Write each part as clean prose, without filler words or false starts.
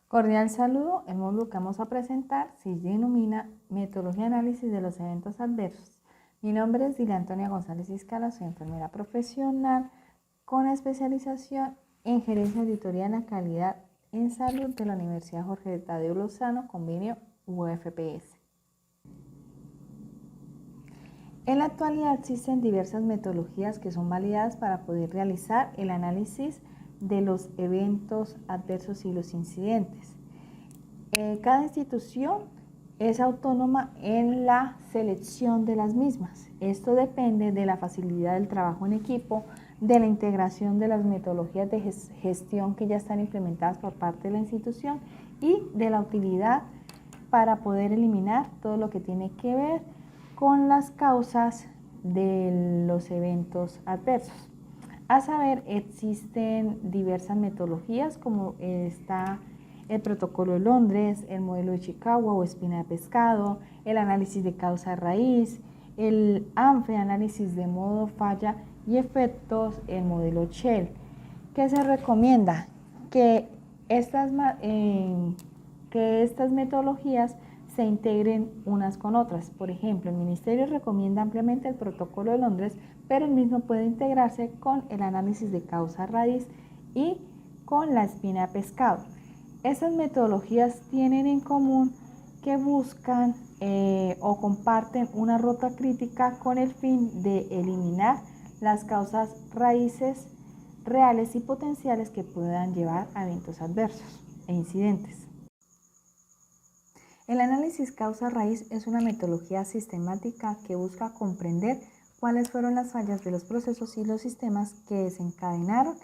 Cordial saludo. El módulo que vamos a presentar se denomina Metodología de Análisis de los Eventos Adversos. Mi nombre es Dilia Antonia González Iscala, soy enfermera profesional con especialización en Gerencia de Auditoría en la Calidad en Salud de la Universidad Jorge Tadeo Lozano, convenio UFPS. En la actualidad existen diversas metodologías que son validadas para poder realizar el análisis de los eventos adversos y los incidentes. Cada institución es autónoma en la selección de las mismas. Esto depende de la facilidad del trabajo en equipo, de la integración de las metodologías de gestión que ya están implementadas por parte de la institución y de la utilidad para poder eliminar todo lo que tiene que ver con las causas de los eventos adversos. A saber, existen diversas metodologías como está el protocolo de Londres, el modelo de Chicago o espina de pescado, el análisis de causa raíz, el ANFE, análisis de modo, falla y efectos, el modelo Shell. ¿Qué se recomienda? Que estas metodologías se integren unas con otras. Por ejemplo, el Ministerio recomienda ampliamente el protocolo de Londres, pero el mismo puede integrarse con el análisis de causa raíz y con la espina de pescado. Estas metodologías tienen en común que buscan o comparten una ruta crítica con el fin de eliminar las causas raíces reales y potenciales que puedan llevar a eventos adversos e incidentes. El análisis causa-raíz es una metodología sistemática que busca comprender cuáles fueron las fallas de los procesos y los sistemas que desencadenaron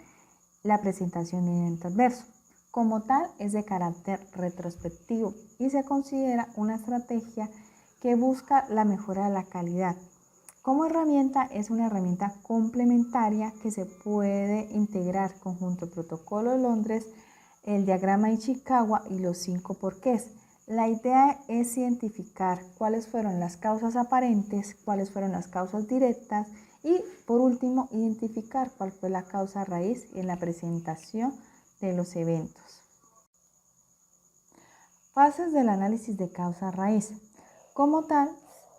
la presentación de un evento adverso. Como tal, es de carácter retrospectivo y se considera una estrategia que busca la mejora de la calidad. Como herramienta, es una herramienta complementaria que se puede integrar conjunto al protocolo de Londres, el diagrama de Chicago y los 5 porqués. La idea es identificar cuáles fueron las causas aparentes, cuáles fueron las causas directas y, por último, identificar cuál fue la causa raíz en la presentación de los eventos. Fases del análisis de causa raíz. Como tal,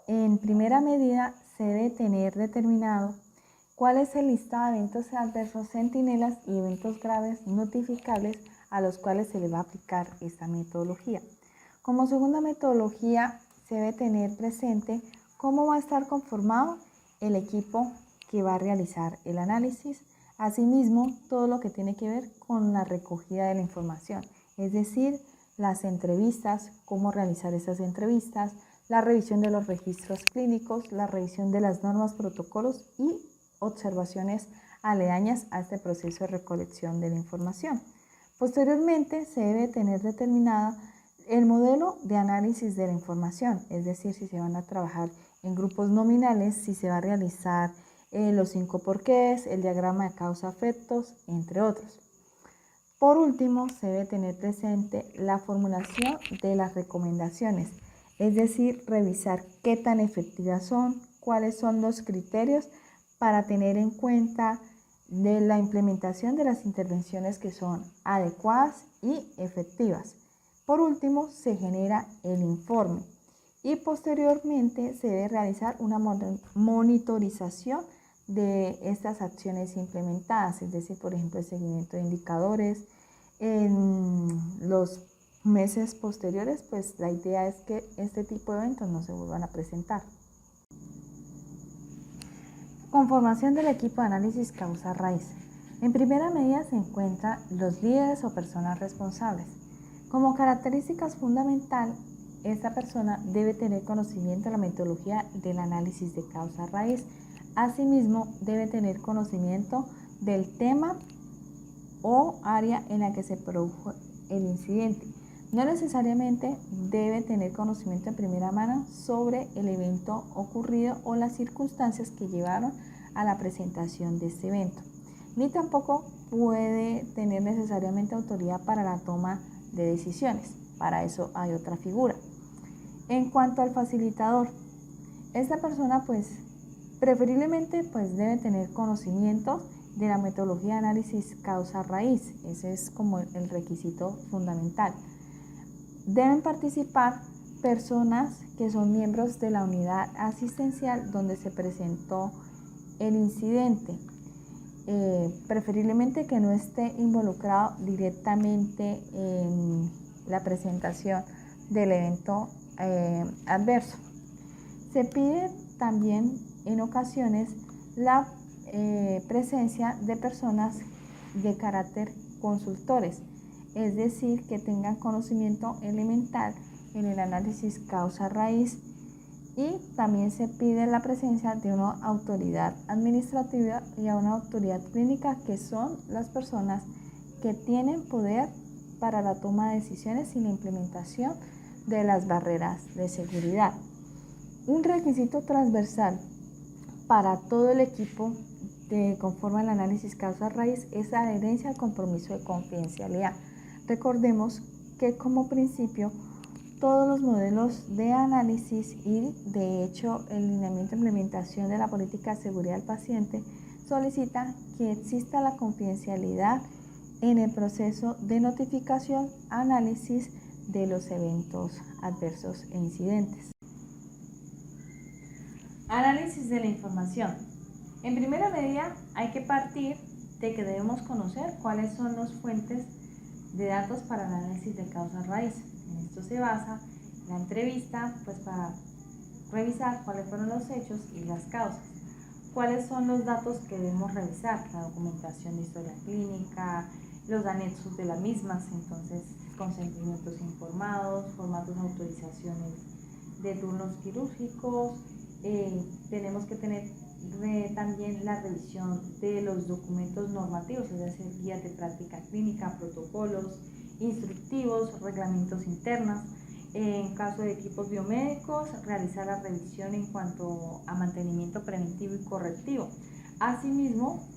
en primera medida se debe tener determinado cuál es el listado de eventos adversos, centinelas y eventos graves notificables a los cuales se le va a aplicar esta metodología. Como segunda metodología, se debe tener presente cómo va a estar conformado el equipo que va a realizar el análisis. Asimismo, todo lo que tiene que ver con la recogida de la información, es decir, las entrevistas, cómo realizar esas entrevistas, la revisión de los registros clínicos, la revisión de las normas, protocolos y observaciones aledañas a este proceso de recolección de la información. Posteriormente, se debe tener determinada el modelo de análisis de la información, es decir, si se van a trabajar en grupos nominales, si se va a realizar los 5 porqués, el diagrama de causa-efectos, entre otros. Por último, se debe tener presente la formulación de las recomendaciones, es decir, revisar qué tan efectivas son, cuáles son los criterios para tener en cuenta de la implementación de las intervenciones que son adecuadas y efectivas. Por último, se genera el informe y posteriormente se debe realizar una monitorización de estas acciones implementadas, es decir, por ejemplo, el seguimiento de indicadores. En los meses posteriores, pues la idea es que este tipo de eventos no se vuelvan a presentar. Conformación del equipo de análisis causa-raíz. En primera medida se encuentran los líderes o personas responsables. Como características fundamental, esta persona debe tener conocimiento de la metodología del análisis de causa-raíz. Asimismo, debe tener conocimiento del tema o área en la que se produjo el incidente. No necesariamente debe tener conocimiento en primera mano sobre el evento ocurrido o las circunstancias que llevaron a la presentación de este evento, ni tampoco puede tener necesariamente autoridad para la toma de decisiones. Para eso hay otra figura. En cuanto al facilitador, esta persona preferiblemente debe tener conocimiento de la metodología de análisis causa-raíz. Ese es como el requisito fundamental. Deben participar personas que son miembros de la unidad asistencial donde se presentó el incidente. Preferiblemente que no esté involucrado directamente en la presentación del evento adverso. Se pide también en ocasiones la presencia de personas de carácter consultores, es decir, que tengan conocimiento elemental en el análisis causa-raíz, y también se pide la presencia de una autoridad administrativa y a una autoridad clínica, que son las personas que tienen poder para la toma de decisiones y la implementación de las barreras de seguridad. Un requisito transversal para todo el equipo que conforma el análisis causa-raíz es la adherencia al compromiso de confidencialidad. Recordemos que como principio todos los modelos de análisis y de hecho el lineamiento de implementación de la política de seguridad del paciente solicita que exista la confidencialidad en el proceso de notificación, análisis de los eventos adversos e incidentes. Análisis de la información. En primera medida hay que partir de que debemos conocer cuáles son las fuentes de datos para el análisis de causa-raíz. En esto se basa la entrevista, pues para revisar cuáles fueron los hechos y las causas. ¿Cuáles son los datos que debemos revisar? La documentación de historia clínica, los anexos de las mismas, entonces consentimientos informados, formatos de autorizaciones de turnos quirúrgicos. Tenemos que tener también la revisión de los documentos normativos, es decir, guías de práctica clínica, protocolos instructivos, reglamentos internos. En caso de equipos biomédicos, realizar la revisión en cuanto a mantenimiento preventivo y correctivo. Asimismo,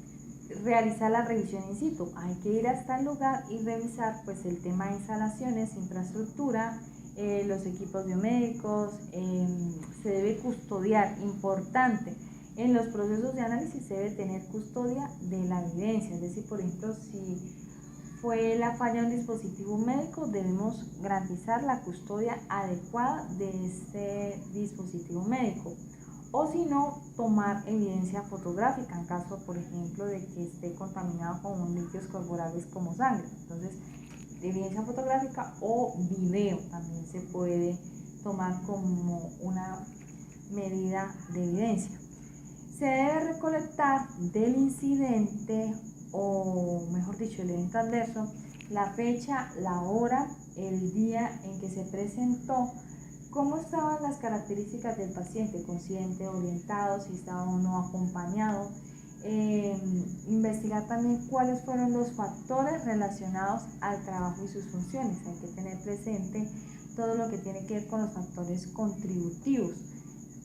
realizar la revisión in situ. Hay que ir hasta el lugar y revisar pues el tema de instalaciones, infraestructura, los equipos biomédicos. Se debe custodiar, importante, en los procesos de análisis se debe tener custodia de la evidencia, es decir, por ejemplo, si fue la falla de un dispositivo médico, debemos garantizar la custodia adecuada de este dispositivo médico, o si no, tomar evidencia fotográfica en caso, por ejemplo, de que esté contaminado con líquidos corporales como sangre. Entonces, evidencia fotográfica o video también se puede tomar como una medida de evidencia. Se debe recolectar del incidente, o mejor dicho, el evento adverso, la fecha, la hora, el día en que se presentó, cómo estaban las características del paciente, consciente, orientado, si estaba o no acompañado. Investigar también cuáles fueron los factores relacionados al trabajo y sus funciones. Hay que tener presente todo lo que tiene que ver con los factores contributivos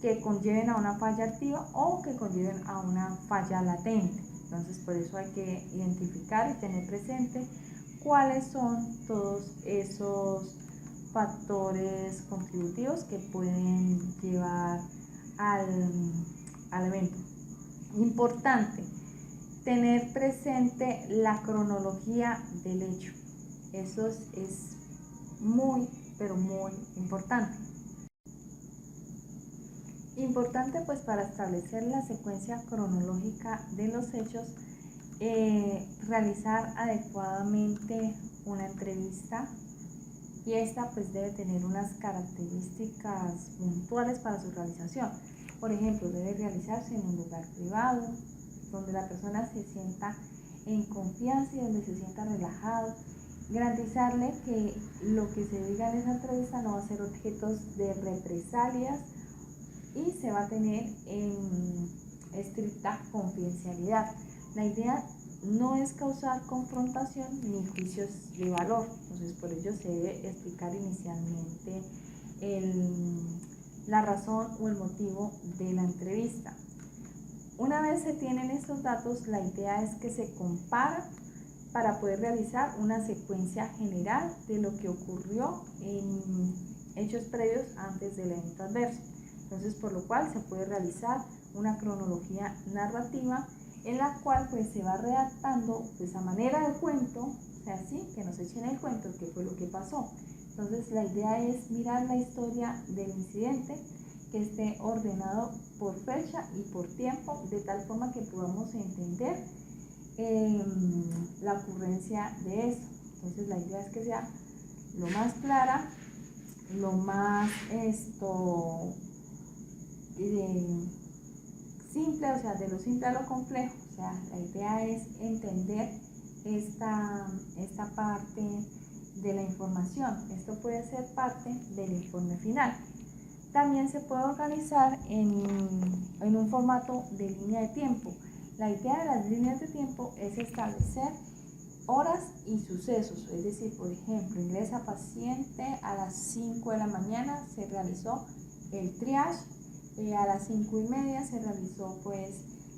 que conlleven a una falla activa o que conlleven a una falla latente. Entonces, por eso hay que identificar y tener presente cuáles son todos esos factores contributivos que pueden llevar al evento. Importante, tener presente la cronología del hecho. Eso es muy, pero muy importante. Importante pues para establecer la secuencia cronológica de los hechos, realizar adecuadamente una entrevista, y esta pues debe tener unas características puntuales para su realización. Por ejemplo, debe realizarse en un lugar privado, donde la persona se sienta en confianza y donde se sienta relajado. Garantizarle que lo que se diga en esa entrevista no va a ser objetos de represalias y se va a tener en estricta confidencialidad. La idea no es causar confrontación ni juicios de valor, entonces por ello se debe explicar inicialmente la razón o el motivo de la entrevista. Una vez se tienen estos datos, la idea es que se compara para poder realizar una secuencia general de lo que ocurrió en hechos previos antes del evento adverso. Entonces, por lo cual se puede realizar una cronología narrativa en la cual pues se va redactando pues a manera de cuento, o sea, así que nos echen el cuento qué fue lo que pasó. Entonces la idea es mirar la historia del incidente, que esté ordenado por fecha y por tiempo, de tal forma que podamos entender la ocurrencia de eso. Entonces la idea es que sea lo más clara, lo más simple, o sea, de lo simple a lo complejo. O sea, la idea es entender esta parte de la información. Esto puede ser parte del informe final. También se puede organizar en un formato de línea de tiempo. La idea de las líneas de tiempo es establecer horas y sucesos, es decir, por ejemplo, ingresa paciente a las 5 de la mañana, se realizó el triage, a las 5:30 se realizó pues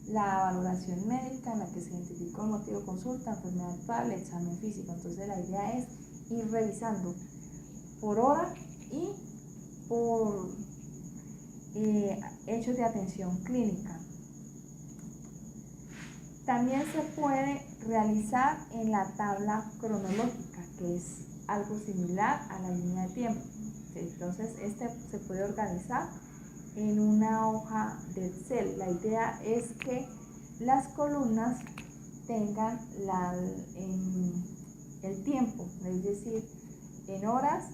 la valoración médica en la que se identificó el motivo de consulta, enfermedad actual, examen físico. Entonces la idea es ir revisando por hora y por hechos de atención clínica. También se puede realizar en la tabla cronológica, que es algo similar a la línea de tiempo. Entonces, se puede organizar en una hoja de Excel. La idea es que las columnas tengan el tiempo, es decir, en horas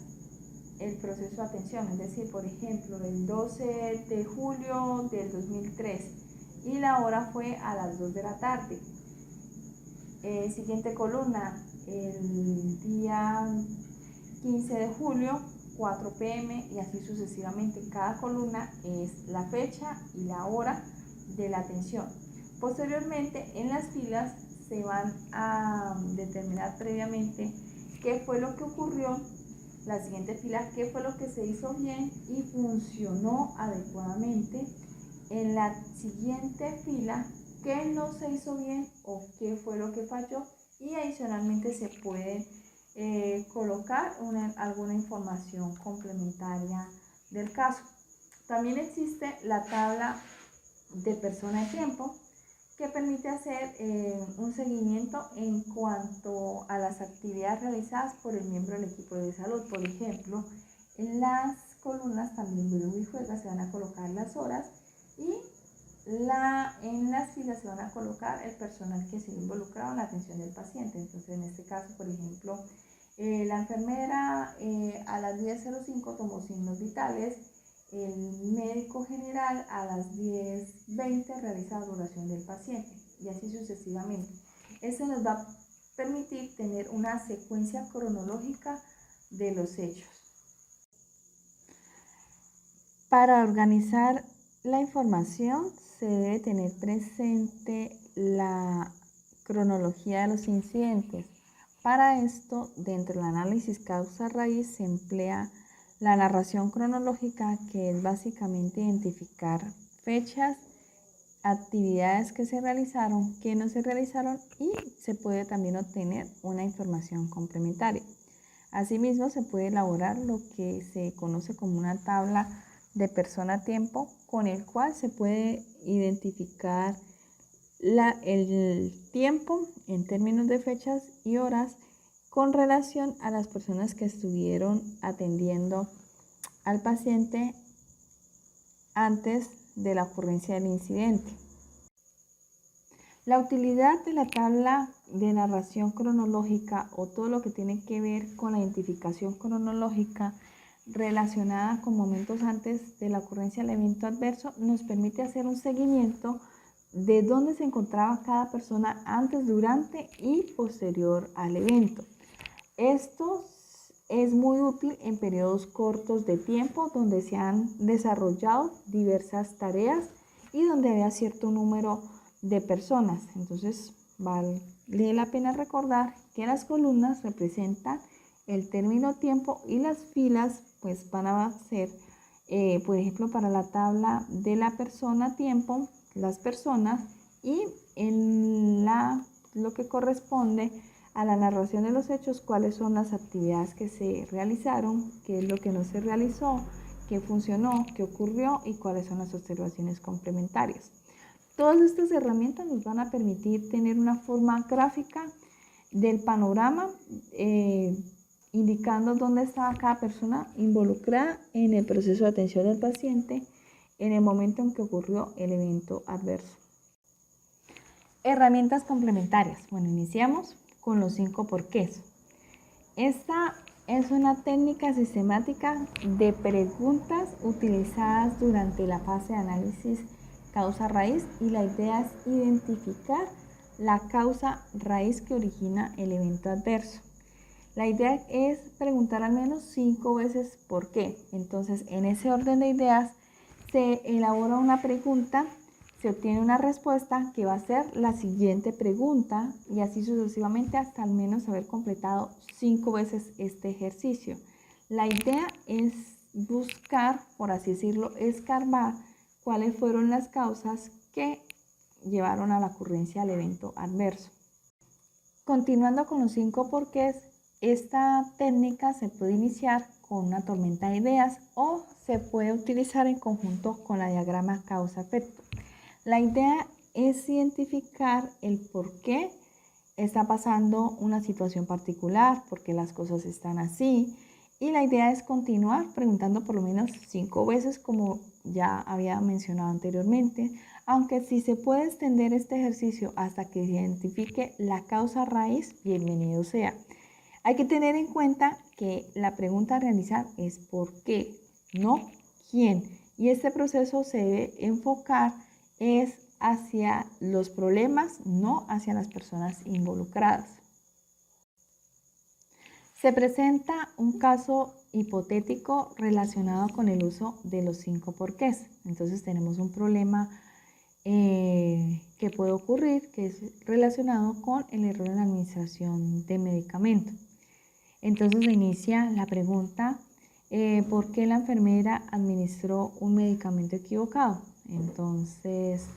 el proceso de atención, es decir, por ejemplo, el 12 de julio del 2003 y la hora fue a las 2 de la tarde. Siguiente columna, el día 15 de julio, 4 p.m. y así sucesivamente. Cada columna es la fecha y la hora de la atención. Posteriormente, en las filas se van a determinar previamente qué fue lo que ocurrió. La siguiente fila, qué fue lo que se hizo bien y funcionó adecuadamente. En la siguiente fila, qué no se hizo bien o qué fue lo que falló, y adicionalmente se puede colocar alguna información complementaria del caso. También existe la tabla de persona de tiempo, que permite hacer un seguimiento en cuanto a las actividades realizadas por el miembro del equipo de salud. Por ejemplo, en las columnas también Brujo y Juega se van a colocar las horas, y en las filas se van a colocar el personal que se ha involucrado en la atención del paciente. Entonces, en este caso, por ejemplo, la enfermera a las 10:05 tomó signos vitales, el médico general a las 10:20 realiza la valoración del paciente, y así sucesivamente. Esto nos va a permitir tener una secuencia cronológica de los hechos. Para organizar la información se debe tener presente la cronología de los incidentes. Para esto, dentro del análisis causa-raíz se emplea la narración cronológica, que es básicamente identificar fechas, actividades que se realizaron, que no se realizaron, y se puede también obtener una información complementaria. Asimismo, se puede elaborar lo que se conoce como una tabla de persona-tiempo, con el cual se puede identificar el tiempo en términos de fechas y horas con relación a las personas que estuvieron atendiendo al paciente antes de la ocurrencia del incidente. La utilidad de la tabla de narración cronológica, o todo lo que tiene que ver con la identificación cronológica relacionada con momentos antes de la ocurrencia del evento adverso, nos permite hacer un seguimiento de dónde se encontraba cada persona antes, durante y posterior al evento. Esto es muy útil en periodos cortos de tiempo donde se han desarrollado diversas tareas y donde había cierto número de personas. Entonces, vale la pena recordar que las columnas representan el término tiempo y las filas pues van a ser, por ejemplo, para la tabla de la persona tiempo, las personas, y en lo que corresponde a la narración de los hechos, cuáles son las actividades que se realizaron, qué es lo que no se realizó, qué funcionó, qué ocurrió y cuáles son las observaciones complementarias. Todas estas herramientas nos van a permitir tener una forma gráfica del panorama indicando dónde estaba cada persona involucrada en el proceso de atención del paciente en el momento en que ocurrió el evento adverso. Herramientas complementarias. Bueno, iniciamos con los 5 porqués. Esta es una técnica sistemática de preguntas utilizadas durante la fase de análisis causa-raíz, y la idea es identificar la causa raíz que origina el evento adverso. La idea es preguntar al menos 5 veces por qué. Entonces, en ese orden de ideas se elabora una pregunta, se obtiene una respuesta que va a ser la siguiente pregunta, y así sucesivamente hasta al menos haber completado 5 veces este ejercicio. La idea es buscar, por así decirlo, escarbar cuáles fueron las causas que llevaron a la ocurrencia del evento adverso. Continuando con los 5 porqués, esta técnica se puede iniciar con una tormenta de ideas o se puede utilizar en conjunto con la diagrama causa-efecto. La idea es identificar el por qué está pasando una situación particular, por qué las cosas están así, y la idea es continuar preguntando por lo menos 5 veces, como ya había mencionado anteriormente, aunque si se puede extender este ejercicio hasta que se identifique la causa raíz, bienvenido sea. Hay que tener en cuenta que la pregunta a realizar es ¿por qué?, no ¿quién? Y este proceso se debe enfocar es hacia los problemas, no hacia las personas involucradas. Se presenta un caso hipotético relacionado con el uso de los 5 porqués. Entonces tenemos un problema que puede ocurrir, que es relacionado con el error en la administración de medicamento. Entonces se inicia la pregunta, ¿por qué la enfermera administró un medicamento equivocado? Entonces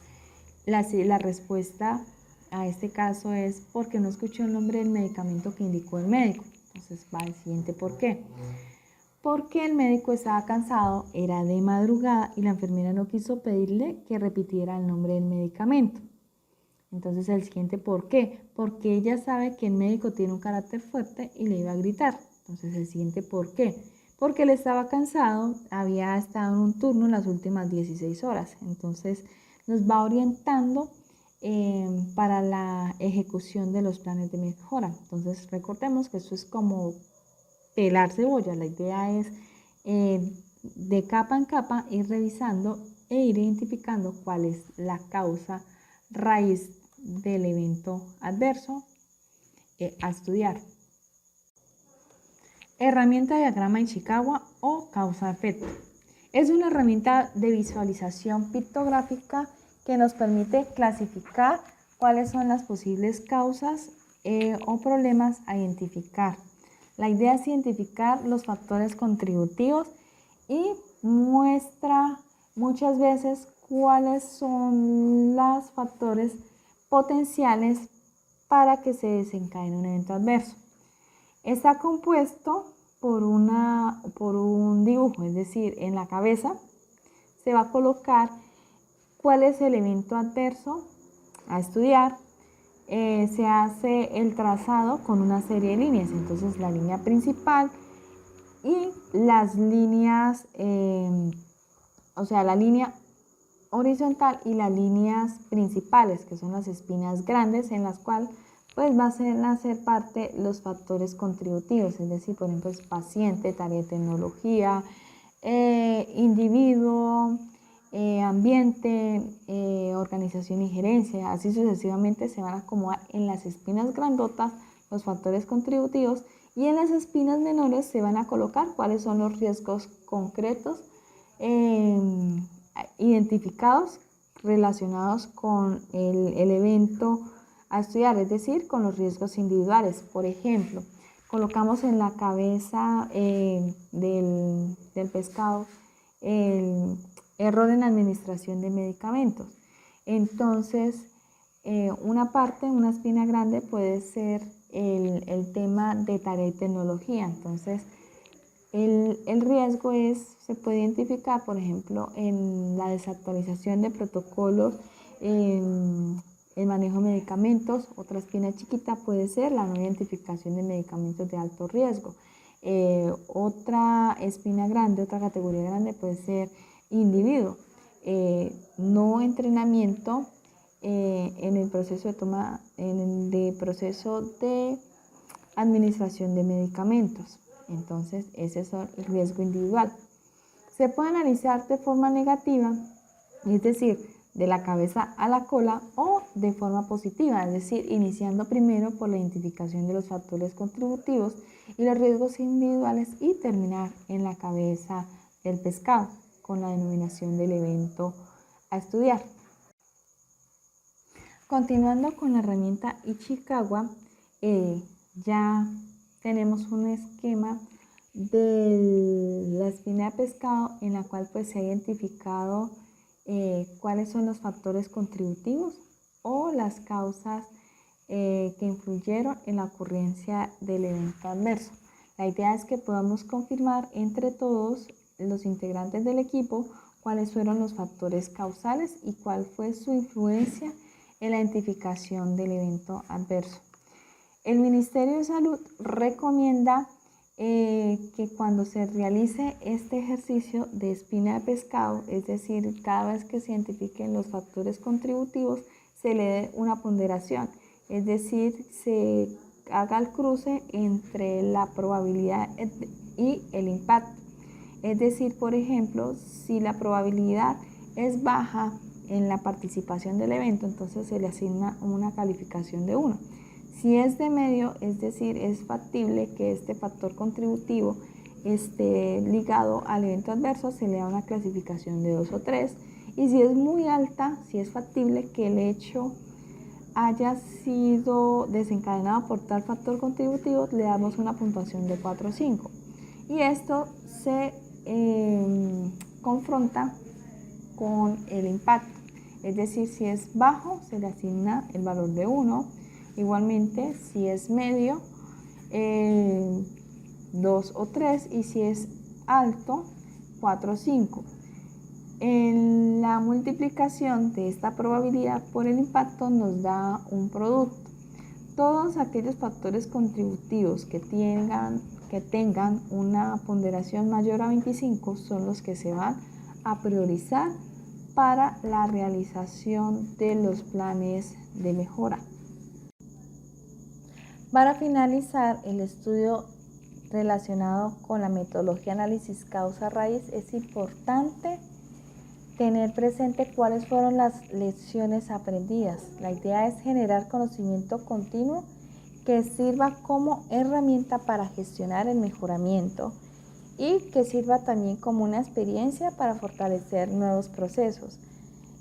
la respuesta a este caso es porque no escuchó el nombre del medicamento que indicó el médico. Entonces va el siguiente ¿por qué? Porque el médico estaba cansado, era de madrugada y la enfermera no quiso pedirle que repitiera el nombre del medicamento. Entonces el siguiente ¿por qué? Porque ella sabe que el médico tiene un carácter fuerte y le iba a gritar. Entonces el siguiente ¿por qué? Porque él estaba cansado, había estado en un turno en las últimas 16 horas. Entonces nos va orientando para la ejecución de los planes de mejora. Entonces recordemos que esto es como pelar cebolla. La idea es de capa en capa ir revisando e ir identificando cuál es la causa raíz del evento adverso a estudiar. Herramienta diagrama Ishikawa o causa-efecto. Es una herramienta de visualización pictográfica que nos permite clasificar cuáles son las posibles causas o problemas a identificar. La idea es identificar los factores contributivos y muestra muchas veces cuáles son los factores potenciales para que se desencadene un evento adverso. Está compuesto por un dibujo, es decir, en la cabeza se va a colocar cuál es el evento adverso a estudiar. Se hace el trazado con una serie de líneas, entonces la línea principal y las líneas, la línea horizontal y las líneas principales, que son las espinas grandes en las cuales pues va a ser parte los factores contributivos, es decir, por ejemplo, paciente, tarea de tecnología, individuo, ambiente, organización y gerencia. Así sucesivamente se van a acomodar en las espinas grandotas los factores contributivos, y en las espinas menores se van a colocar cuáles son los riesgos concretos identificados relacionados con el evento a estudiar, es decir, con los riesgos individuales. Por ejemplo, colocamos en la cabeza del pescado el error en la administración de medicamentos. Entonces, una espina grande puede ser el tema de tarea y tecnología. Entonces, el riesgo se puede identificar, por ejemplo, en la desactualización de protocolos, el manejo de medicamentos. Otra espina chiquita puede ser la no identificación de medicamentos de alto riesgo. Otra espina grande, otra categoría grande puede ser individuo. No entrenamiento en el proceso de administración de medicamentos. Entonces, ese es el riesgo individual. Se puede analizar de forma negativa, es decir, de la cabeza a la cola, o de forma positiva, es decir, iniciando primero por la identificación de los factores contributivos y los riesgos individuales y terminar en la cabeza del pescado con la denominación del evento a estudiar. Continuando con la herramienta Ichikawa, ya tenemos un esquema de la espina de pescado en la cual pues se ha identificado cuáles son los factores contributivos o las causas que influyeron en la ocurrencia del evento adverso. La idea es que podamos confirmar entre todos los integrantes del equipo cuáles fueron los factores causales y cuál fue su influencia en la identificación del evento adverso. El Ministerio de Salud recomienda que cuando se realice este ejercicio de espina de pescado, es decir, cada vez que se identifiquen los factores contributivos, se le dé una ponderación, es decir, se haga el cruce entre la probabilidad y el impacto. Es decir, por ejemplo, si la probabilidad es baja en la participación del evento, entonces se le asigna una calificación de 1. Si es de medio, es decir, es factible que este factor contributivo esté ligado al evento adverso, se le da una clasificación de 2 o 3. Y si es muy alta, si es factible que el hecho haya sido desencadenado por tal factor contributivo, le damos una puntuación de 4 o 5. Y esto se confronta con el impacto. Es decir, si es bajo, se le asigna el valor de 1. Igualmente, si es medio, 2 o 3, y si es alto, 4 o 5. En la multiplicación de esta probabilidad por el impacto nos da un producto. Todos aquellos factores contributivos que tengan una ponderación mayor a 25 son los que se van a priorizar para la realización de los planes de mejora. Para finalizar el estudio relacionado con la metodología análisis causa-raíz, es importante tener presente cuáles fueron las lecciones aprendidas. La idea es generar conocimiento continuo que sirva como herramienta para gestionar el mejoramiento y que sirva también como una experiencia para fortalecer nuevos procesos.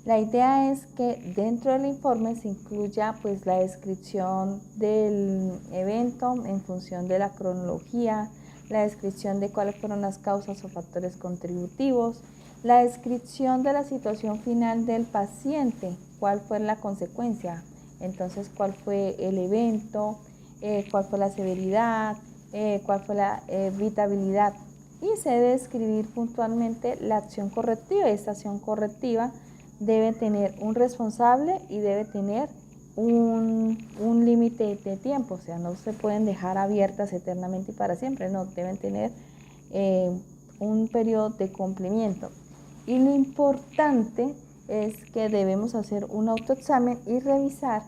La idea es que dentro del informe se incluya pues la descripción del evento en función de la cronología, la descripción de cuáles fueron las causas o factores contributivos, la descripción de la situación final del paciente, cuál fue la consecuencia, entonces cuál fue el evento, cuál fue la severidad, cuál fue la evitabilidad, y se debe describir puntualmente la acción correctiva. Esta acción correctiva debe tener un responsable y debe tener un límite de tiempo, o sea, no se pueden dejar abiertas eternamente y para siempre, no, deben tener un periodo de cumplimiento. Y lo importante es que debemos hacer un autoexamen y revisar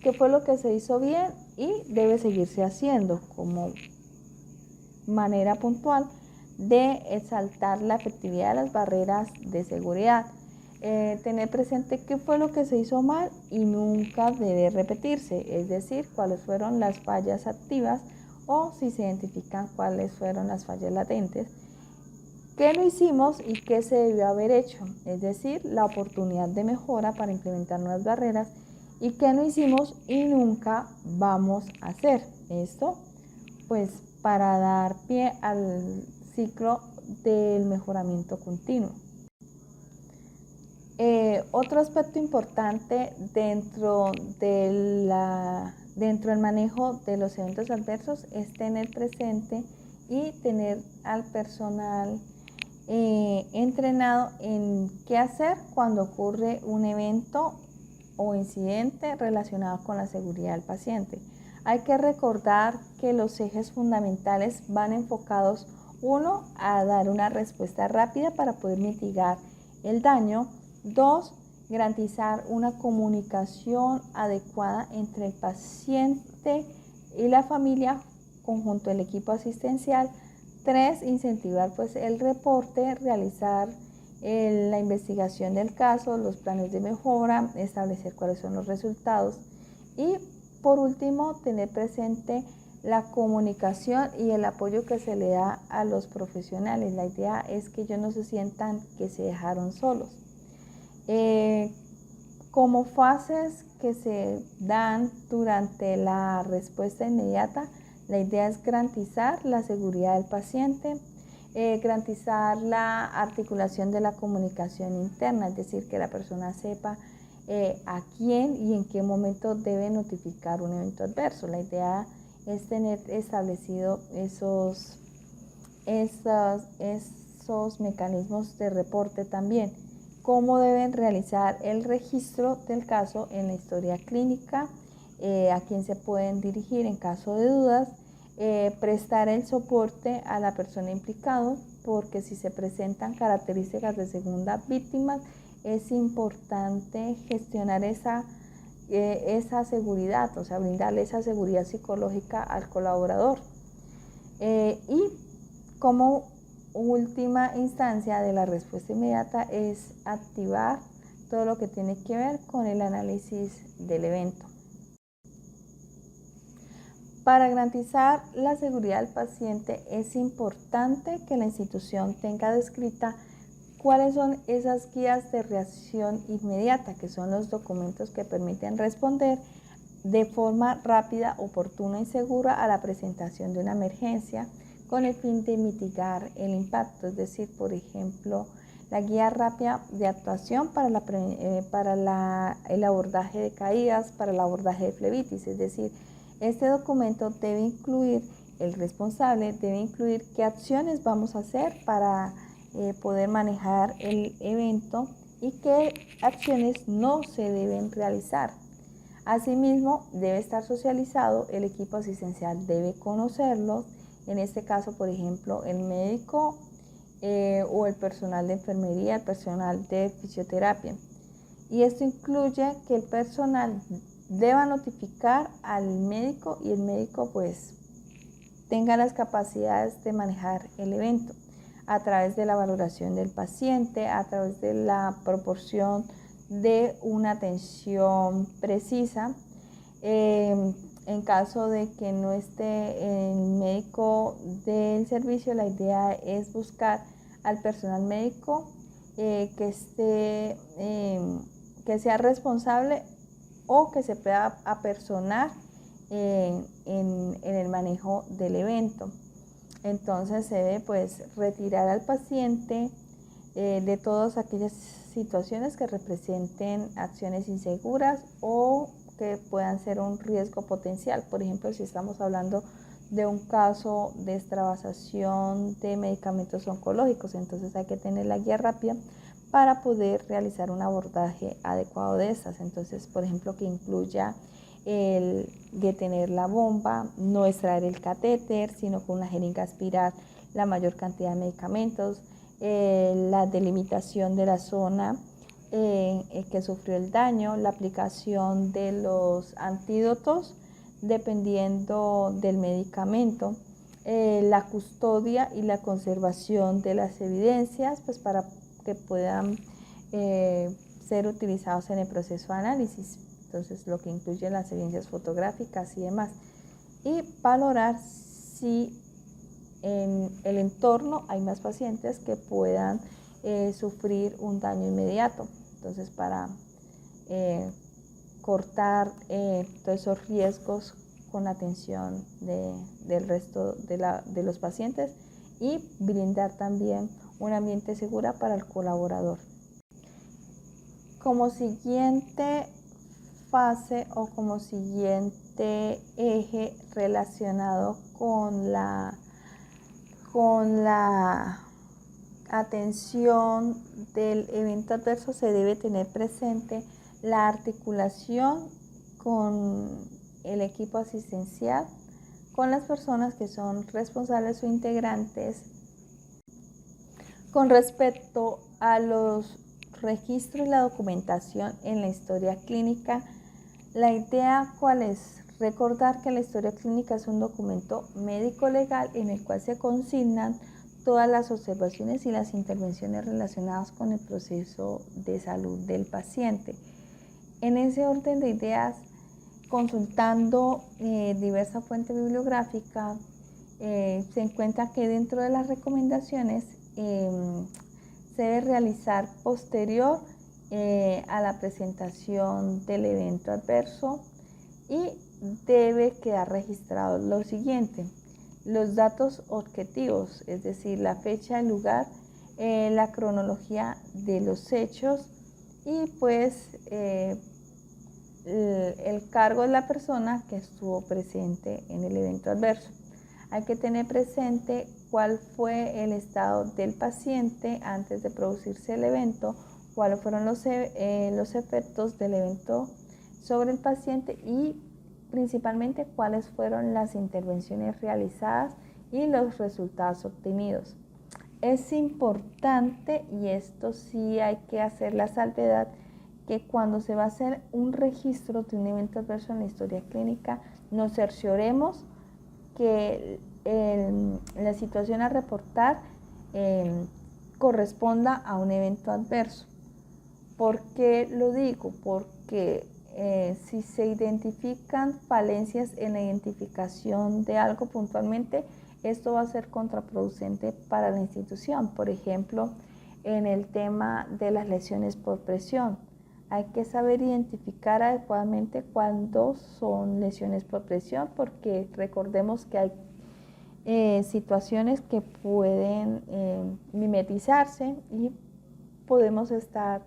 qué fue lo que se hizo bien y debe seguirse haciendo como manera puntual de exaltar la efectividad de las barreras de seguridad. Tener presente qué fue lo que se hizo mal y nunca debe repetirse, es decir, cuáles fueron las fallas activas o si se identifican cuáles fueron las fallas latentes, qué no hicimos y qué se debió haber hecho, es decir, la oportunidad de mejora para implementar nuevas barreras y qué no hicimos y nunca vamos a hacer. Esto pues para dar pie al ciclo del mejoramiento continuo. Otro aspecto importante dentro del manejo de los eventos adversos es tener presente y tener al personal entrenado en qué hacer cuando ocurre un evento o incidente relacionado con la seguridad del paciente. Hay que recordar que los ejes fundamentales van enfocados, uno, a dar una respuesta rápida para poder mitigar el daño. Dos, garantizar una comunicación adecuada entre el paciente y la familia, conjunto del equipo asistencial. Tres, incentivar pues el reporte, realizar la investigación del caso, los planes de mejora, establecer cuáles son los resultados. Y por último, tener presente la comunicación y el apoyo que se le da a los profesionales. La idea es que ellos no se sientan que se dejaron solos. Como fases que se dan durante la respuesta inmediata, la idea es garantizar la seguridad del paciente, garantizar la articulación de la comunicación interna, es decir, que la persona sepa a quién y en qué momento debe notificar un evento adverso. La idea es tener establecido esos mecanismos de reporte también. Cómo deben realizar el registro del caso en la historia clínica, a quién se pueden dirigir en caso de dudas, prestar el soporte a la persona implicada, porque si se presentan características de segunda víctima, es importante gestionar esa seguridad, o sea, brindarle esa seguridad psicológica al colaborador. Y como última instancia de la respuesta inmediata es activar todo lo que tiene que ver con el análisis del evento. Para garantizar la seguridad del paciente es importante que la institución tenga descrita cuáles son esas guías de reacción inmediata, que son los documentos que permiten responder de forma rápida, oportuna y segura a la presentación de una emergencia con el fin de mitigar el impacto. Es decir, por ejemplo, la guía rápida de actuación para el abordaje de caídas, para el abordaje de flebitis. Es decir, este documento debe incluir, el responsable debe incluir qué acciones vamos a hacer para poder manejar el evento y qué acciones no se deben realizar. Asimismo, debe estar socializado, el equipo asistencial debe conocerlo, en este caso, por ejemplo, el médico o el personal de enfermería, el personal de fisioterapia. Y esto incluye que el personal deba notificar al médico y el médico pues tenga las capacidades de manejar el evento a través de la valoración del paciente, a través de la proporción de una atención precisa. En caso de que no esté el médico del servicio, la idea es buscar al personal médico que sea responsable o que se pueda apersonar en el manejo del evento. Entonces se debe pues retirar al paciente de todas aquellas situaciones que representen acciones inseguras o que puedan ser un riesgo potencial. Por ejemplo, si estamos hablando de un caso de extravasación de medicamentos oncológicos, entonces hay que tener la guía rápida para poder realizar un abordaje adecuado de estas. Entonces, por ejemplo, que incluya el detener la bomba, no extraer el catéter, sino con una jeringa aspirar la mayor cantidad de medicamentos, la delimitación de la zona que sufrió el daño, la aplicación de los antídotos dependiendo del medicamento, la custodia y la conservación de las evidencias pues para que puedan ser utilizados en el proceso de análisis. Entonces, lo que incluye las evidencias fotográficas y demás. Y valorar si en el entorno hay más pacientes que puedan sufrir un daño inmediato. Entonces, para cortar todos esos riesgos con la atención del resto de los pacientes y brindar también un ambiente seguro para el colaborador. Como siguiente fase o como siguiente eje relacionado con la atención del evento adverso, se debe tener presente la articulación con el equipo asistencial con las personas que son responsables o integrantes con respecto a los registros y la documentación en la historia clínica. La idea, ¿cuál es? Recordar que la historia clínica es un documento médico legal en el cual se consignan todas las observaciones y las intervenciones relacionadas con el proceso de salud del paciente. En ese orden de ideas, consultando diversas fuentes bibliográficas, se encuentra que dentro de las recomendaciones se debe realizar posterior a la presentación del evento adverso y debe quedar registrado lo siguiente: los datos objetivos, es decir, la fecha, el lugar, la cronología de los hechos y pues el cargo de la persona que estuvo presente en el evento adverso. Hay que tener presente cuál fue el estado del paciente antes de producirse el evento, cuáles fueron los efectos del evento sobre el paciente y principalmente cuáles fueron las intervenciones realizadas y los resultados obtenidos. Es importante, y esto sí hay que hacer la salvedad, que cuando se va a hacer un registro de un evento adverso en la historia clínica, nos cercioremos que la situación a reportar corresponda a un evento adverso. ¿Por qué lo digo? Porque si se identifican falencias en la identificación de algo puntualmente, esto va a ser contraproducente para la institución. Por ejemplo, en el tema de las lesiones por presión, hay que saber identificar adecuadamente cuándo son lesiones por presión, porque recordemos que hay situaciones que pueden mimetizarse y podemos estar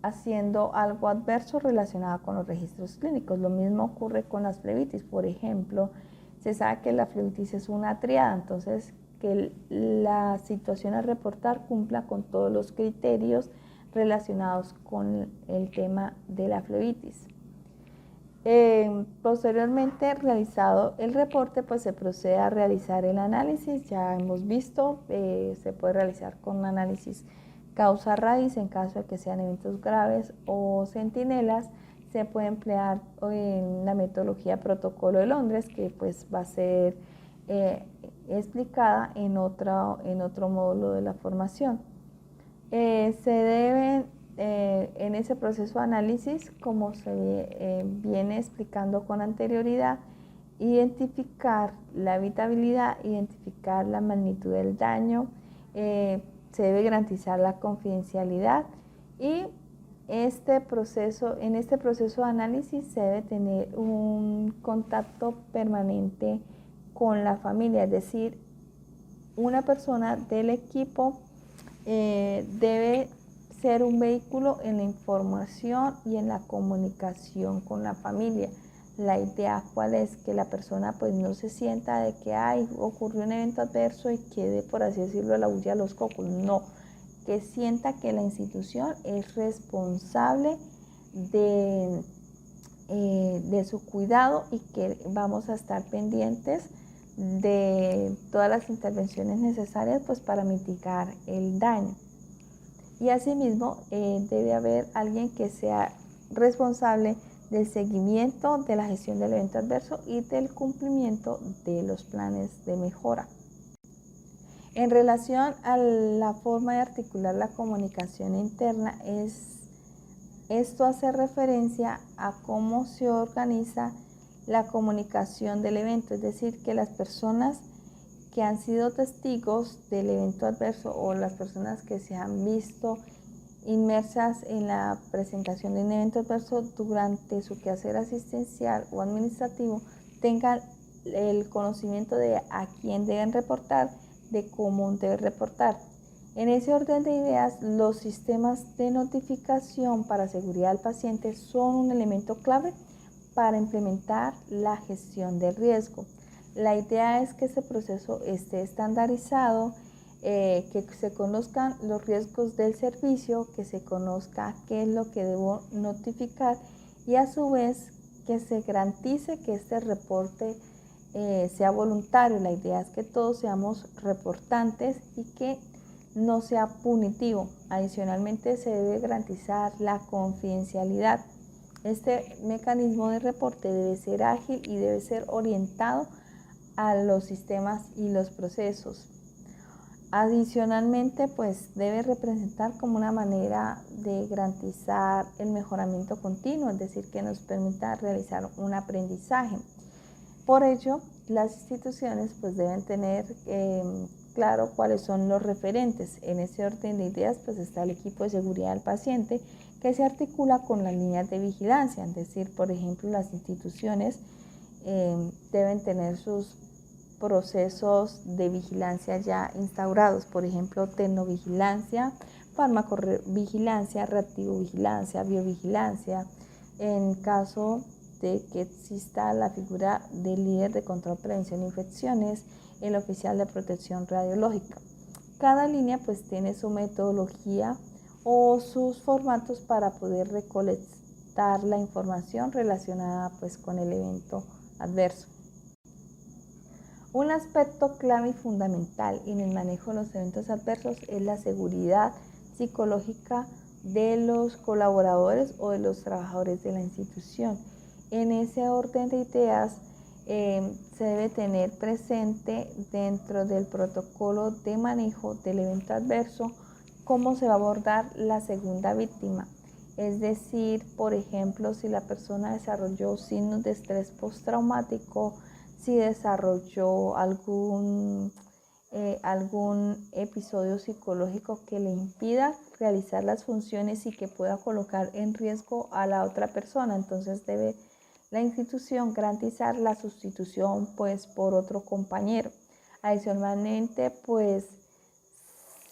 haciendo algo adverso relacionado con los registros clínicos. Lo mismo ocurre con las flebitis. Por ejemplo, se sabe que la flebitis es una triada, entonces que la situación a reportar cumpla con todos los criterios relacionados con el tema de la flebitis. Posteriormente, realizado el reporte, pues se procede a realizar el análisis. Ya hemos visto, se puede realizar con un análisis causa-raíz en caso de que sean eventos graves o centinelas. Se puede emplear en la metodología protocolo de Londres, que pues va a ser explicada en otro módulo de la formación. Se deben en ese proceso de análisis, como se viene explicando con anterioridad, identificar la habitabilidad, identificar la magnitud del daño, se debe garantizar la confidencialidad y en este proceso de análisis se debe tener un contacto permanente con la familia, es decir, una persona del equipo debe ser un vehículo en la información y en la comunicación con la familia. La idea, ¿cuál es? Que la persona pues no se sienta de que ocurrió un evento adverso y quede, por así decirlo, a la bulla de los cocos. No, que sienta que la institución es responsable de su cuidado y que vamos a estar pendientes de todas las intervenciones necesarias pues para mitigar el daño. Y asimismo debe haber alguien que sea responsable del seguimiento de la gestión del evento adverso y del cumplimiento de los planes de mejora. En relación a la forma de articular la comunicación interna, esto hace referencia a cómo se organiza la comunicación del evento, es decir, que las personas que han sido testigos del evento adverso o las personas que se han visto inmersas en la presentación de un evento adverso durante su quehacer asistencial o administrativo tengan el conocimiento de a quién deben reportar, de cómo deben reportar. En ese orden de ideas, los sistemas de notificación para seguridad del paciente son un elemento clave para implementar la gestión del riesgo. La idea es que ese proceso esté estandarizado, que se conozcan los riesgos del servicio, que se conozca qué es lo que debo notificar y a su vez que se garantice que este reporte sea voluntario. La idea es que todos seamos reportantes y que no sea punitivo. Adicionalmente, se debe garantizar la confidencialidad. Este mecanismo de reporte debe ser ágil y debe ser orientado a los sistemas y los procesos. Adicionalmente, pues debe representar como una manera de garantizar el mejoramiento continuo, es decir, que nos permita realizar un aprendizaje. Por ello, las instituciones pues deben tener claro cuáles son los referentes. En ese orden de ideas pues está el equipo de seguridad del paciente, que se articula con las líneas de vigilancia, es decir, por ejemplo, las instituciones deben tener sus procesos de vigilancia ya instaurados, por ejemplo, tecnovigilancia, farmacovigilancia, reactivovigilancia, biovigilancia. En caso de que exista la figura del líder de control, prevención de infecciones, el oficial de protección radiológica. Cada línea pues tiene su metodología o sus formatos para poder recolectar la información relacionada pues con el evento adverso. Un aspecto clave y fundamental en el manejo de los eventos adversos es la seguridad psicológica de los colaboradores o de los trabajadores de la institución. En ese orden de ideas se debe tener presente dentro del protocolo de manejo del evento adverso cómo se va a abordar la segunda víctima. Es decir, por ejemplo, si la persona desarrolló signos de estrés postraumático, si desarrolló algún episodio psicológico que le impida realizar las funciones y que pueda colocar en riesgo a la otra persona. Entonces debe la institución garantizar la sustitución pues por otro compañero. Adicionalmente, pues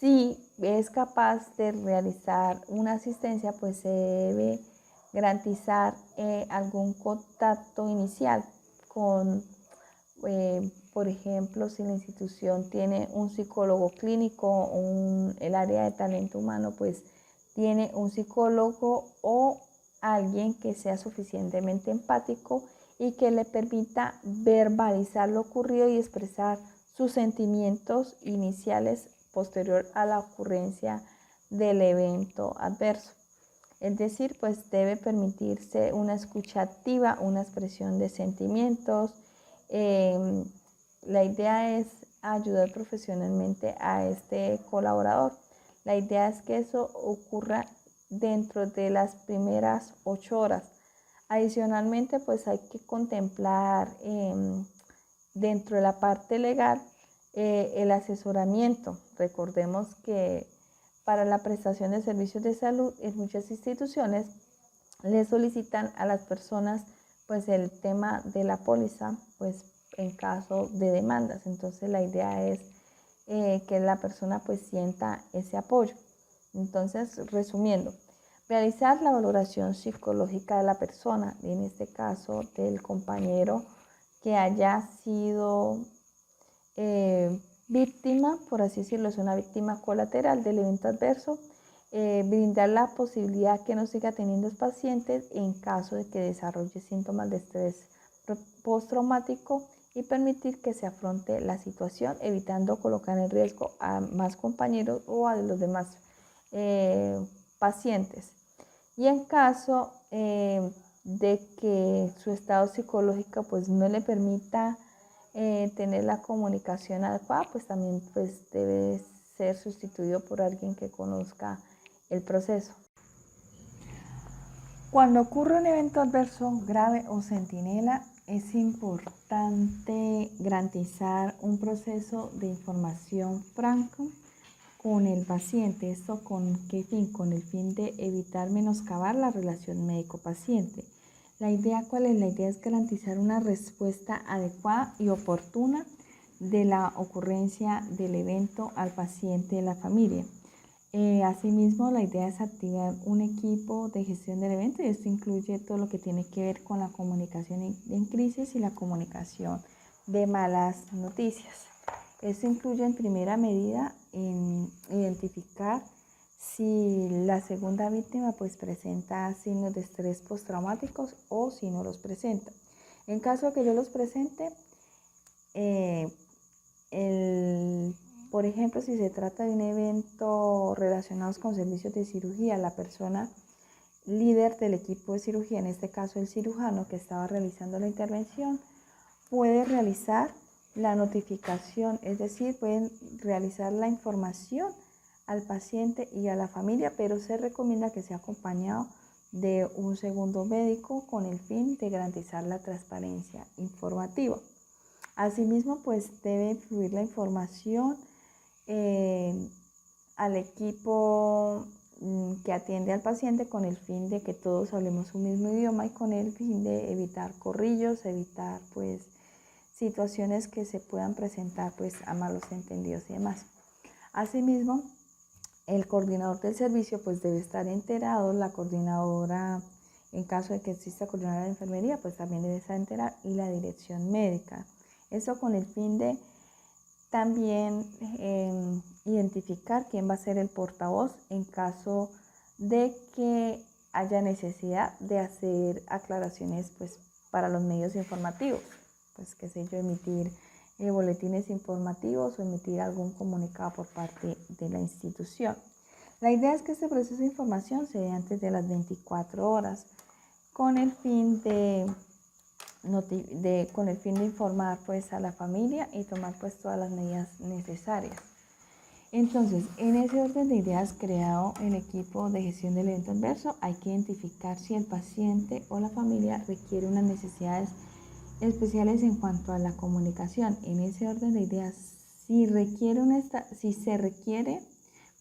si es capaz de realizar una asistencia, pues se debe garantizar algún contacto inicial con por ejemplo, si la institución tiene un psicólogo clínico, el área de talento humano, pues tiene un psicólogo o alguien que sea suficientemente empático y que le permita verbalizar lo ocurrido y expresar sus sentimientos iniciales posterior a la ocurrencia del evento adverso. Es decir, pues debe permitirse una escucha activa, una expresión de sentimientos. La idea es ayudar profesionalmente a este colaborador. La idea es que eso ocurra dentro de las primeras 8 horas. Adicionalmente, pues hay que contemplar dentro de la parte legal el asesoramiento. Recordemos que para la prestación de servicios de salud en muchas instituciones le solicitan a las personas pues el tema de la póliza pues en caso de demandas. Entonces la idea es que la persona pues sienta ese apoyo. Entonces, resumiendo, realizar la valoración psicológica de la persona, en este caso del compañero que haya sido víctima, por así decirlo, es una víctima colateral del evento adverso, brindar la posibilidad que no siga teniendo los pacientes en caso de que desarrolle síntomas de estrés postraumático y permitir que se afronte la situación, evitando colocar en riesgo a más compañeros o a los demás pacientes. Y en caso de que su estado psicológico pues no le permita tener la comunicación adecuada, pues también pues debe ser sustituido por alguien que conozca el proceso. Cuando ocurre un evento adverso grave o centinela, es importante garantizar un proceso de información franco con el paciente. ¿Esto con qué fin? Con el fin de evitar menoscabar la relación médico-paciente. ¿La idea cuál es? La idea es garantizar una respuesta adecuada y oportuna de la ocurrencia del evento al paciente y la familia. Asimismo, la idea es activar un equipo de gestión del evento y esto incluye todo lo que tiene que ver con la comunicación en crisis y la comunicación de malas noticias. Esto incluye en primera medida en identificar si la segunda víctima pues presenta signos de estrés postraumáticos o si no los presenta. En caso de que yo los presente, por ejemplo, si se trata de un evento relacionado con servicios de cirugía, la persona líder del equipo de cirugía, en este caso el cirujano que estaba realizando la intervención, puede realizar la notificación, es decir, pueden realizar la información al paciente y a la familia, pero se recomienda que sea acompañado de un segundo médico con el fin de garantizar la transparencia informativa. Asimismo, pues debe fluir la información al equipo que atiende al paciente con el fin de que todos hablemos un mismo idioma y con el fin de evitar corrillos, evitar pues situaciones que se puedan presentar pues a malos entendidos y demás. Asimismo, el coordinador del servicio pues debe estar enterado, la coordinadora, en caso de que exista coordinadora de enfermería, pues también debe estar enterada y la dirección médica. Eso con el fin de también identificar quién va a ser el portavoz en caso de que haya necesidad de hacer aclaraciones pues para los medios informativos, pues qué sé yo, emitir boletines informativos o emitir algún comunicado por parte de la institución. La idea es que este proceso de información se dé antes de las 24 horas con el fin de informar pues a la familia y tomar pues todas las medidas necesarias. Entonces, en ese orden de ideas creado el equipo de gestión del evento adverso, hay que identificar si el paciente o la familia requiere unas necesidades especiales en cuanto a la comunicación. En ese orden de ideas, si se requiere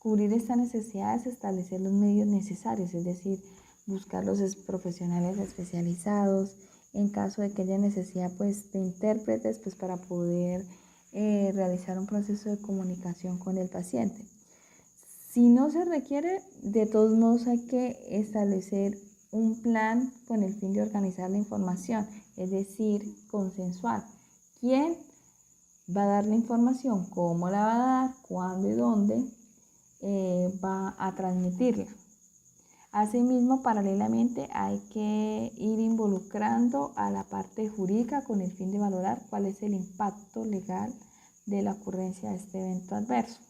cubrir estas necesidades, establecer los medios necesarios, es decir, buscar los profesionales especializados, en caso de que haya necesidad pues de intérpretes pues para poder realizar un proceso de comunicación con el paciente. Si no se requiere, de todos modos hay que establecer un plan con el fin de organizar la información, es decir, consensuar quién va a dar la información, cómo la va a dar, cuándo y dónde va a transmitirla. Asimismo, paralelamente hay que ir involucrando a la parte jurídica con el fin de valorar cuál es el impacto legal de la ocurrencia de este evento adverso.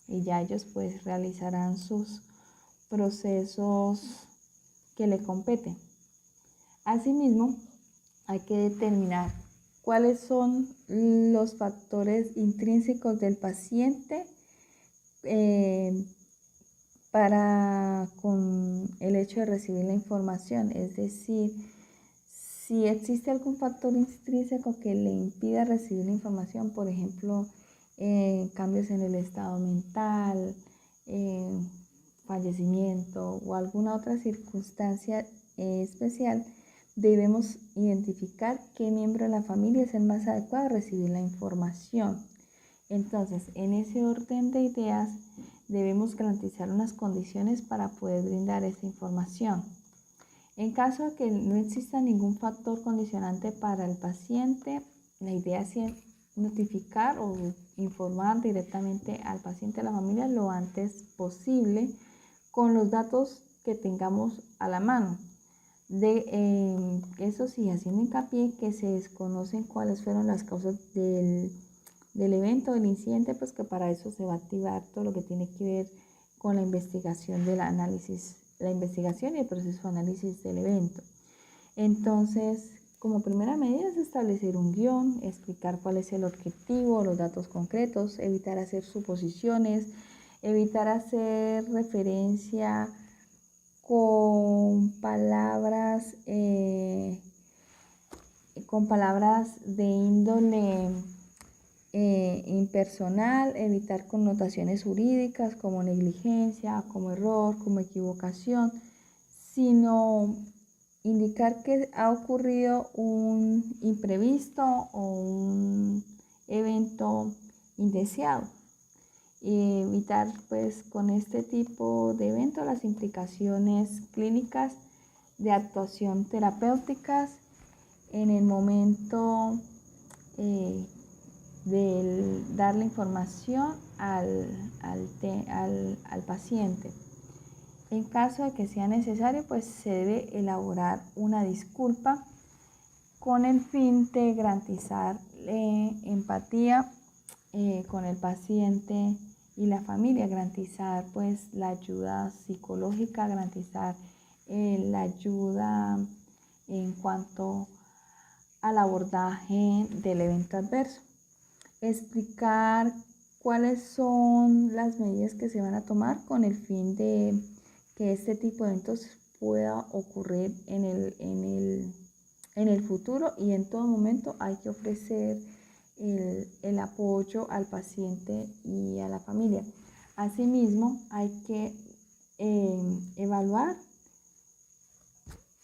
Y ya ellos pues realizarán sus procesos que le competen. Asimismo, hay que determinar cuáles son los factores intrínsecos del paciente con el hecho de recibir la información, es decir, si existe algún factor intrínseco que le impida recibir la información, por ejemplo, cambios en el estado mental, fallecimiento o alguna otra circunstancia especial, debemos identificar qué miembro de la familia es el más adecuado a recibir la información. Entonces, en ese orden de ideas, debemos garantizar unas condiciones para poder brindar esa información. En caso de que no exista ningún factor condicionante para el paciente, la idea es notificar o informar directamente al paciente y a la familia lo antes posible con los datos que tengamos a la mano. Eso sí, haciendo hincapié que se desconocen cuáles fueron las causas del evento, del incidente, pues que para eso se va a activar todo lo que tiene que ver con la investigación del análisis, la investigación y el proceso de análisis del evento. Entonces, como primera medida es establecer un guión, explicar cuál es el objetivo, los datos concretos, evitar hacer suposiciones, evitar hacer referencia con palabras de índole impersonal, evitar connotaciones jurídicas como negligencia, como error, como equivocación, sino indicar que ha ocurrido un imprevisto o un evento indeseado. Y evitar pues con este tipo de eventos las implicaciones clínicas de actuación terapéuticas en el momento darle información al paciente. En caso de que sea necesario, pues se debe elaborar una disculpa con el fin de garantizar empatía con el paciente y la familia, garantizar pues la ayuda psicológica, garantizar la ayuda en cuanto al abordaje del evento adverso, explicar cuáles son las medidas que se van a tomar con el fin de que este tipo de eventos pueda ocurrir en el futuro, y en todo momento hay que ofrecer el apoyo al paciente y a la familia. Asimismo, hay que evaluar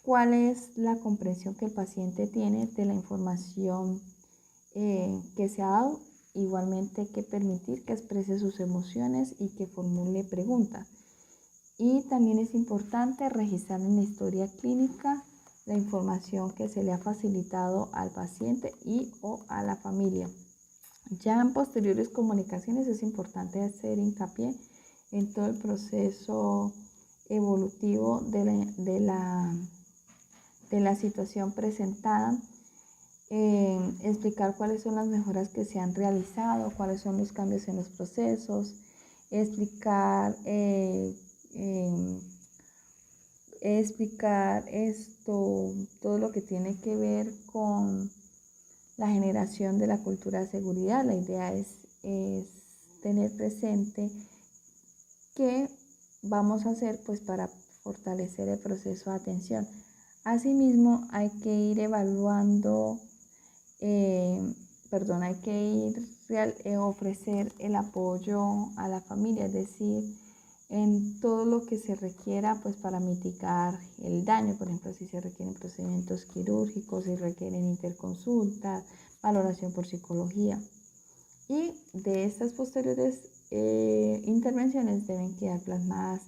cuál es la comprensión que el paciente tiene de la información que se ha dado. Igualmente hay que permitir que exprese sus emociones y que formule preguntas. Y también es importante registrar en la historia clínica la información que se le ha facilitado al paciente y o a la familia. Ya en posteriores comunicaciones es importante hacer hincapié en todo el proceso evolutivo de la situación presentada, explicar cuáles son las mejoras que se han realizado, cuáles son los cambios en los procesos, explicar todo lo que tiene que ver con la generación de la cultura de seguridad. La idea es tener presente qué vamos a hacer pues para fortalecer el proceso de atención. Asimismo, hay que ir evaluando, ofrecer el apoyo a la familia, es decir, en todo lo que se requiera pues para mitigar el daño. Por ejemplo, si se requieren procedimientos quirúrgicos, si requieren interconsultas, valoración por psicología. Y de estas posteriores intervenciones deben quedar plasmadas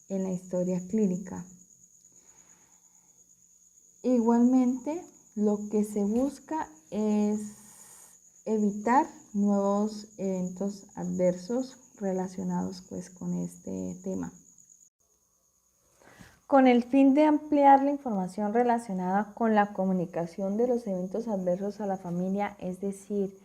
en la historia clínica. Igualmente, lo que se busca es evitar nuevos eventos adversos relacionados pues con este tema. Con el fin de ampliar la información relacionada con la comunicación de los eventos adversos a la familia, es decir,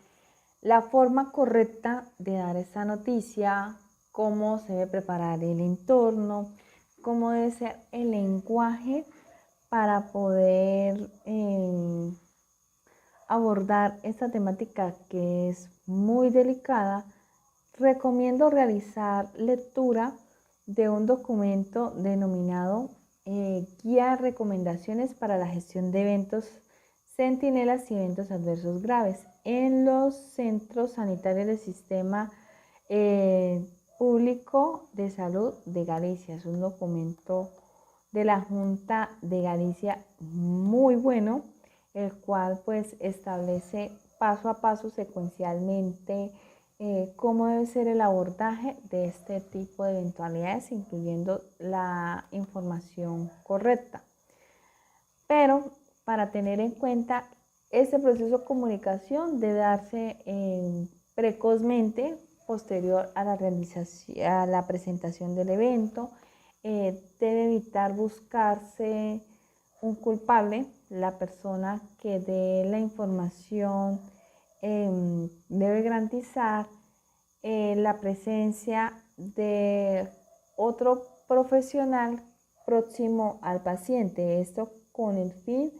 la forma correcta de dar esta noticia, cómo se debe preparar el entorno, cómo debe ser el lenguaje para poder abordar esta temática que es muy delicada, recomiendo realizar lectura de un documento denominado Guía de Recomendaciones para la Gestión de Eventos Centinelas y Eventos Adversos Graves en los Centros Sanitarios del Sistema Público de Salud de Galicia. Es un documento de la Junta de Galicia muy bueno, el cual pues establece paso a paso, secuencialmente, cómo debe ser el abordaje de este tipo de eventualidades, incluyendo la información correcta. Pero para tener en cuenta, este proceso de comunicación debe darse precozmente, posterior a la presentación del evento. Debe evitar buscarse un culpable. La persona que dé la información debe garantizar la presencia de otro profesional próximo al paciente. Esto con el fin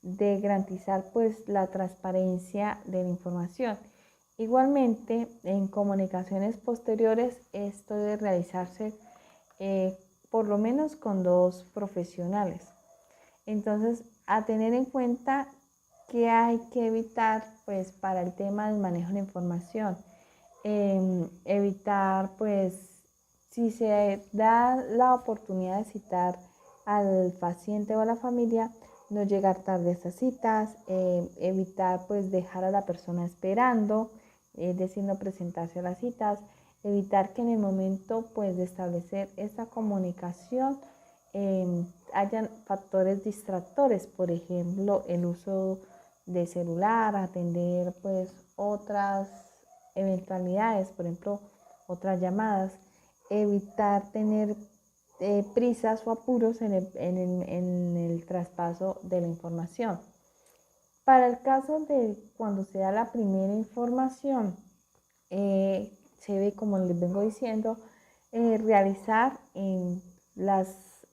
de garantizar pues la transparencia de la información. Igualmente, en comunicaciones posteriores, esto debe realizarse por lo menos con 2 profesionales. Entonces, a tener en cuenta que hay que evitar pues para el tema del manejo de la información, evitar pues si se da la oportunidad de citar al paciente o a la familia, no llegar tarde a estas citas, evitar pues dejar a la persona esperando, es decir, no presentarse a las citas, evitar que en el momento pues de establecer esta comunicación hayan factores distractores, por ejemplo, el uso de celular, atender pues otras eventualidades, por ejemplo, otras llamadas, evitar tener prisas o apuros en el traspaso de la información. Para el caso de cuando se da la primera información, se debe, como les vengo diciendo, realizar en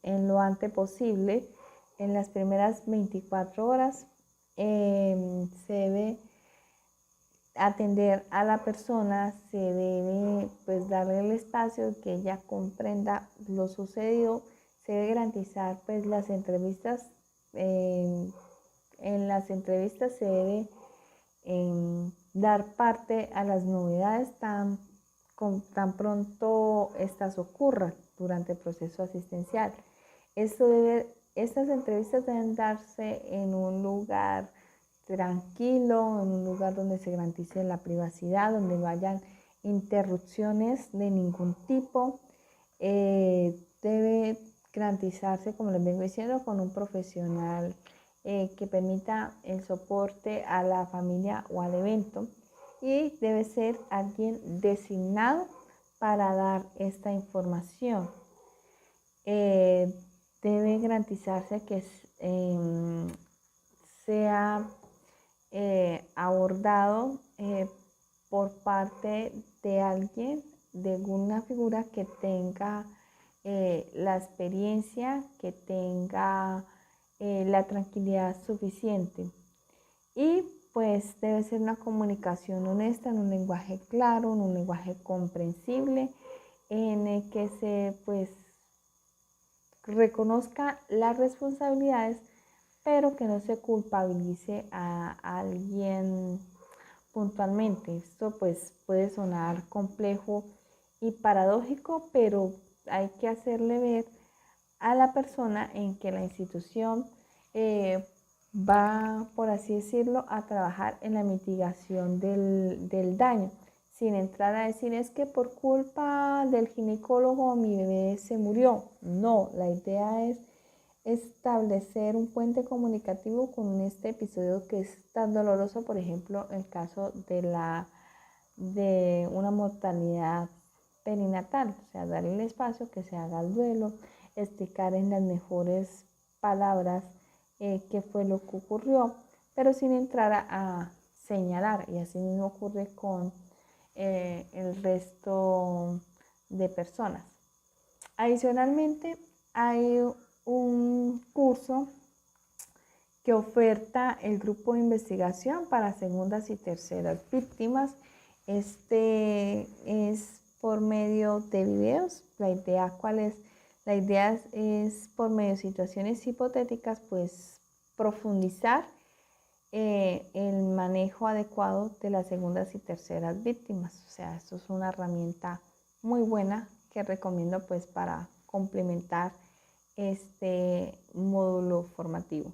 lo antes posible, en las primeras 24 horas. Se debe atender a la persona, se debe pues darle el espacio que ella comprenda lo sucedido, se debe garantizar pues las entrevistas. En las entrevistas se debe dar parte a las novedades tan pronto estas ocurran durante el proceso asistencial. Estas entrevistas deben darse en un lugar tranquilo, en un lugar donde se garantice la privacidad, donde no hayan interrupciones de ningún tipo. Debe garantizarse, como les vengo diciendo, con un profesional que permita el soporte a la familia o al evento, y debe ser alguien designado para dar esta información. Debe garantizarse que sea abordado por parte de alguien, de alguna figura que tenga la experiencia, que tenga la tranquilidad suficiente. Y pues debe ser una comunicación honesta, en un lenguaje claro, en un lenguaje comprensible, en el que se pues reconozca las responsabilidades, pero que no se culpabilice a alguien puntualmente. Esto pues puede sonar complejo y paradójico, pero hay que hacerle ver a la persona en que la institución va, por así decirlo, a trabajar en la mitigación del daño, sin entrar a decir es que por culpa del ginecólogo mi bebé se murió. No, la idea es establecer un puente comunicativo con este episodio que es tan doloroso, por ejemplo, el caso de una mortalidad perinatal, o sea, darle el espacio que se haga el duelo, explicar en las mejores palabras qué fue lo que ocurrió, pero sin entrar a señalar, y así mismo ocurre con el resto de personas. Adicionalmente, hay un curso que oferta el grupo de investigación para segundas y terceras víctimas. Este es por medio de videos. La idea, ¿cuál es? La idea es por medio de situaciones hipotéticas, pues profundizar el manejo adecuado de las segundas y terceras víctimas. O sea, esto es una herramienta muy buena que recomiendo pues para complementar este módulo formativo.